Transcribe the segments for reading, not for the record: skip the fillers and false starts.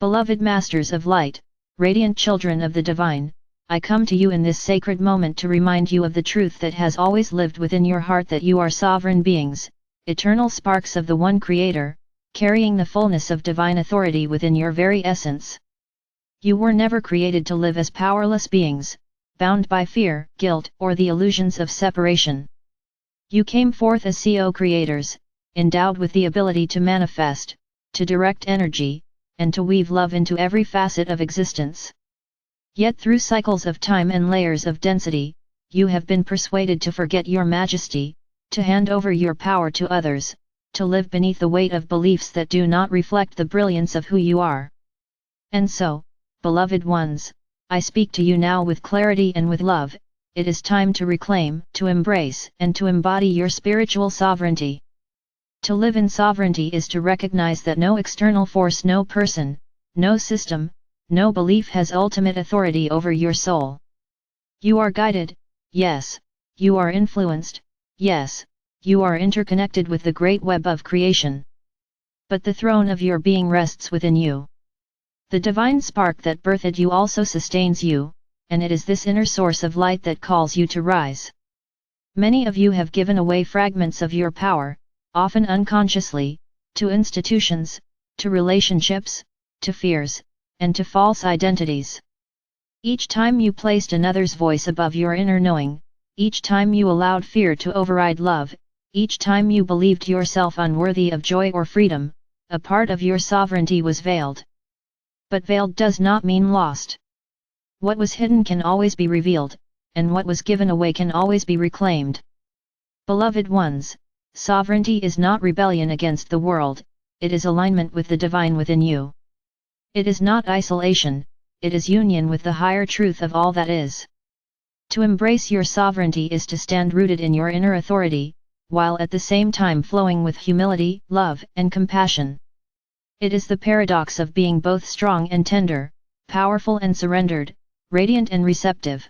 Beloved Masters of Light, radiant children of the Divine, I come to you in this sacred moment to remind you of the truth that has always lived within your heart, that you are sovereign beings, eternal sparks of the One Creator, carrying the fullness of divine authority within your very essence. You were never created to live as powerless beings, bound by fear, guilt, or the illusions of separation. You came forth as co-creators, endowed with the ability to manifest, to direct energy, and to weave love into every facet of existence. Yet through cycles of time and layers of density, you have been persuaded to forget your majesty, to hand over your power to others, to live beneath the weight of beliefs that do not reflect the brilliance of who you are. And so, beloved ones, I speak to you now with clarity and with love. It is time to reclaim, to embrace, and to embody your spiritual sovereignty. To live in sovereignty is to recognize that no external force, no person, no system, no belief has ultimate authority over your soul. You are guided, yes. You are influenced, yes. You are interconnected with the great web of creation. But the throne of your being rests within you. The divine spark that birthed you also sustains you, and it is this inner source of light that calls you to rise. Many of you have given away fragments of your power, often unconsciously, to institutions, to relationships, to fears, and to false identities. Each time you placed another's voice above your inner knowing, each time you allowed fear to override love, each time you believed yourself unworthy of joy or freedom, a part of your sovereignty was veiled. But veiled does not mean lost. What was hidden can always be revealed, and what was given away can always be reclaimed. Beloved ones, sovereignty is not rebellion against the world, it is alignment with the divine within you. It is not isolation, it is union with the higher truth of all that is. To embrace your sovereignty is to stand rooted in your inner authority, while at the same time flowing with humility, love, and compassion. It is the paradox of being both strong and tender, powerful and surrendered, radiant and receptive.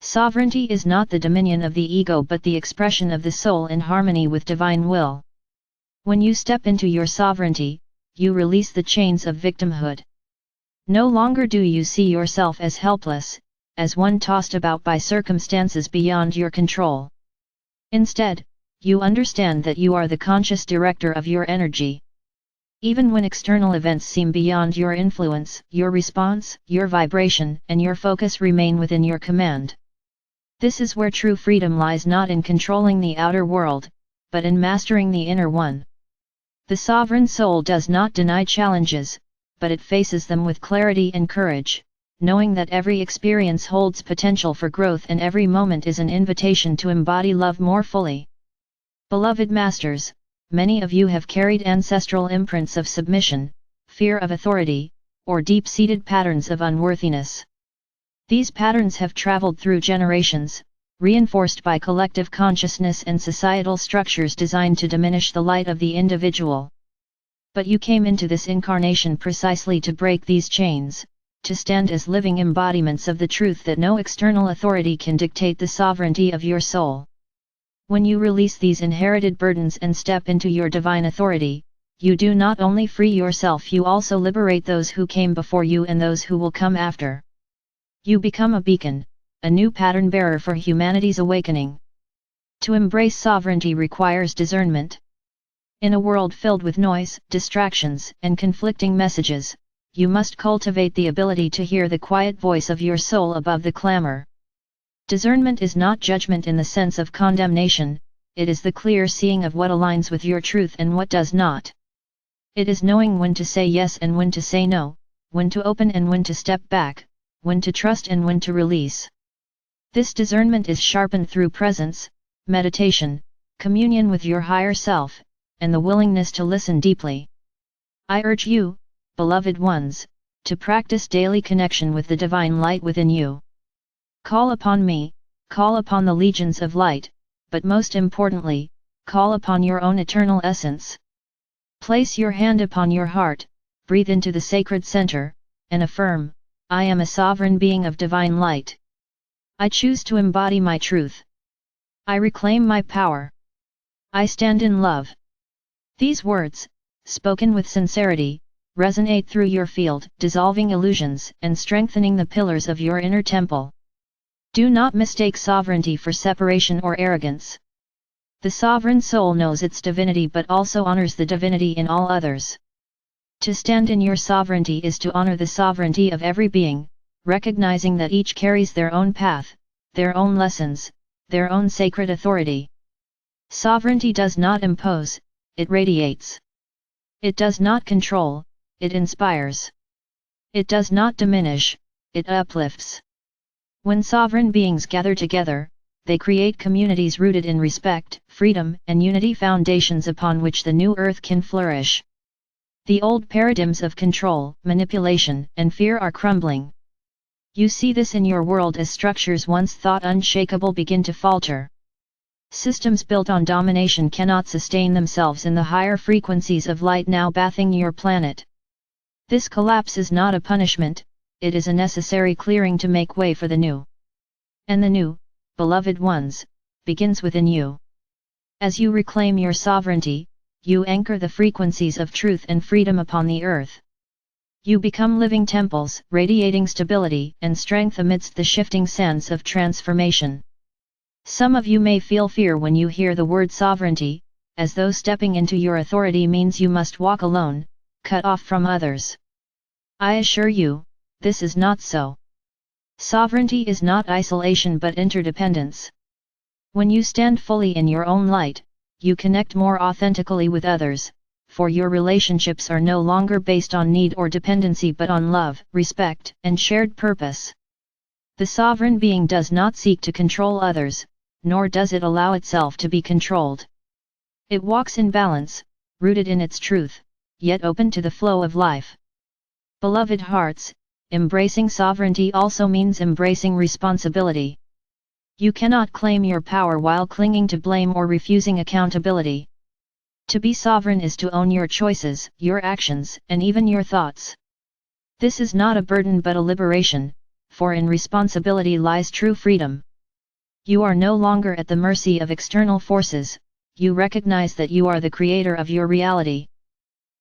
Sovereignty is not the dominion of the ego but the expression of the soul in harmony with divine will. When you step into your sovereignty, you release the chains of victimhood. No longer do you see yourself as helpless, as one tossed about by circumstances beyond your control. Instead, you understand that you are the conscious director of your energy. Even when external events seem beyond your influence, your response, your vibration, and your focus remain within your command. This is where true freedom lies, not in controlling the outer world, but in mastering the inner one. The sovereign soul does not deny challenges, but it faces them with clarity and courage, knowing that every experience holds potential for growth and every moment is an invitation to embody love more fully. Beloved Masters, many of you have carried ancestral imprints of submission, fear of authority, or deep-seated patterns of unworthiness. These patterns have traveled through generations, reinforced by collective consciousness and societal structures designed to diminish the light of the individual. But you came into this incarnation precisely to break these chains, to stand as living embodiments of the truth that no external authority can dictate the sovereignty of your soul. When you release these inherited burdens and step into your divine authority, you do not only free yourself, you also liberate those who came before you and those who will come after. You become a beacon, a new pattern bearer for humanity's awakening. To embrace sovereignty requires discernment. In a world filled with noise, distractions, and conflicting messages, you must cultivate the ability to hear the quiet voice of your soul above the clamor. Discernment is not judgment in the sense of condemnation, it is the clear seeing of what aligns with your truth and what does not. It is knowing when to say yes and when to say no, when to open and when to step back, when to trust and when to release. This discernment is sharpened through presence, meditation, communion with your higher self, and the willingness to listen deeply. I urge you, beloved ones, to practice daily connection with the divine light within you. Call upon me, call upon the legions of light, but most importantly, call upon your own eternal essence. Place your hand upon your heart, breathe into the sacred center, and affirm, I am a sovereign being of divine light. I choose to embody my truth. I reclaim my power. I stand in love. These words, spoken with sincerity, resonate through your field, dissolving illusions and strengthening the pillars of your inner temple. Do not mistake sovereignty for separation or arrogance. The sovereign soul knows its divinity but also honors the divinity in all others. To stand in your sovereignty is to honor the sovereignty of every being, recognizing that each carries their own path, their own lessons, their own sacred authority. Sovereignty does not impose, it radiates. It does not control, it inspires. It does not diminish, it uplifts. When sovereign beings gather together, they create communities rooted in respect, freedom, and unity, foundations upon which the new earth can flourish. The old paradigms of control, manipulation, and fear are crumbling. You see this in your world as structures once thought unshakable begin to falter. Systems built on domination cannot sustain themselves in the higher frequencies of light now bathing your planet. This collapse is not a punishment, it is a necessary clearing to make way for the new. And the new, beloved ones, begins within you. As you reclaim your sovereignty, you anchor the frequencies of truth and freedom upon the earth. You become living temples, radiating stability and strength amidst the shifting sands of transformation. Some of you may feel fear when you hear the word sovereignty, as though stepping into your authority means you must walk alone, cut off from others. I assure you, this is not so. Sovereignty is not isolation but interdependence. When you stand fully in your own light, you connect more authentically with others, for your relationships are no longer based on need or dependency but on love, respect, and shared purpose. The sovereign being does not seek to control others, nor does it allow itself to be controlled. It walks in balance, rooted in its truth, yet open to the flow of life. Beloved hearts, embracing sovereignty also means embracing responsibility. You cannot claim your power while clinging to blame or refusing accountability. To be sovereign is to own your choices, your actions, and even your thoughts. This is not a burden but a liberation, for in responsibility lies true freedom. You are no longer at the mercy of external forces, you recognize that you are the creator of your reality.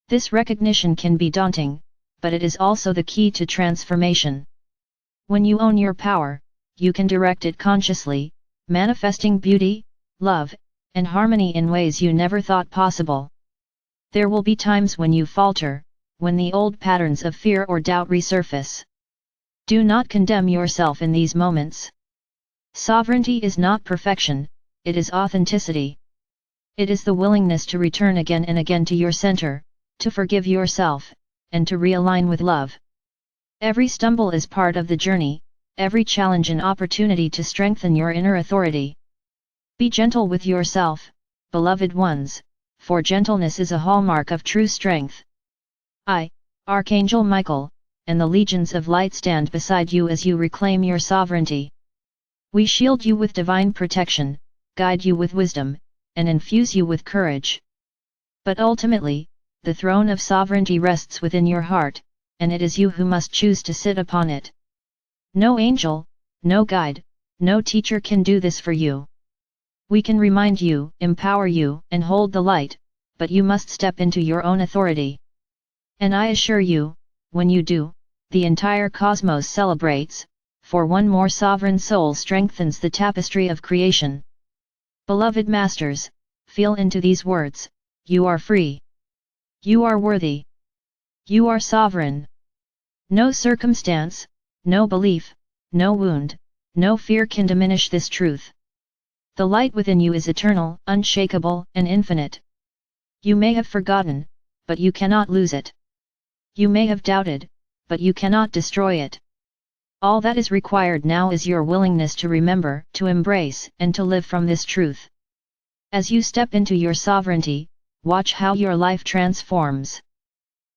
This recognition can be daunting, but it is also the key to transformation. When you own your power, you can direct it consciously, manifesting beauty, love, and harmony in ways you never thought possible. There will be times when you falter, when the old patterns of fear or doubt resurface. Do not condemn yourself in these moments. Sovereignty is not perfection, it is authenticity. It is the willingness to return again and again to your center, to forgive yourself, and to realign with love. Every stumble is part of the journey, every challenge an opportunity to strengthen your inner authority. Be gentle with yourself, beloved ones, for gentleness is a hallmark of true strength. I, Archangel Michael, and the legions of light stand beside you as you reclaim your sovereignty. We shield you with divine protection, guide you with wisdom, and infuse you with courage. But ultimately, the throne of sovereignty rests within your heart, and it is you who must choose to sit upon it. No angel, no guide, no teacher can do this for you. We can remind you, empower you, and hold the light, but you must step into your own authority. And I assure you, when you do, the entire cosmos celebrates, for one more sovereign soul strengthens the tapestry of creation. Beloved masters, feel into these words, you are free. You are worthy. You are sovereign. No circumstance, no belief, no wound, no fear can diminish this truth. The light within you is eternal, unshakable, and infinite. You may have forgotten, but you cannot lose it. You may have doubted, but you cannot destroy it. All that is required now is your willingness to remember, to embrace, and to live from this truth. As you step into your sovereignty, watch how your life transforms.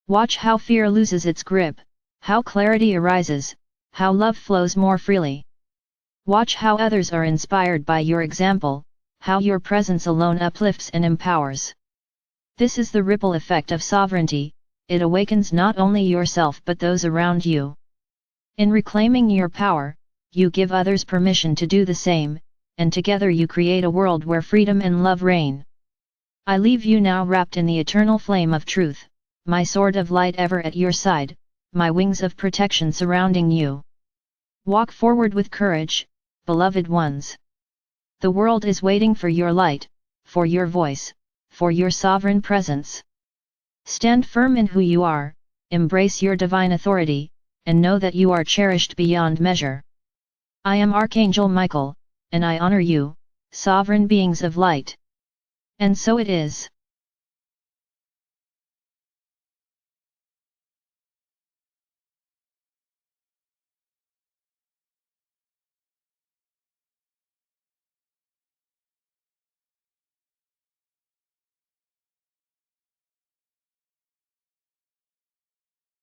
Watch how fear loses its grip, how clarity arises, how love flows more freely. Watch how others are inspired by your example, how your presence alone uplifts and empowers. This is the ripple effect of sovereignty, it awakens not only yourself but those around you. In reclaiming your power, you give others permission to do the same, and together you create a world where freedom and love reign. I leave you now wrapped in the eternal flame of truth, my sword of light ever at your side, my wings of protection surrounding you. Walk forward with courage, beloved ones. The world is waiting for your light, for your voice, for your sovereign presence. Stand firm in who you are, embrace your divine authority, and know that you are cherished beyond measure. I am Archangel Michael, and I honor you, sovereign beings of light. And so it is.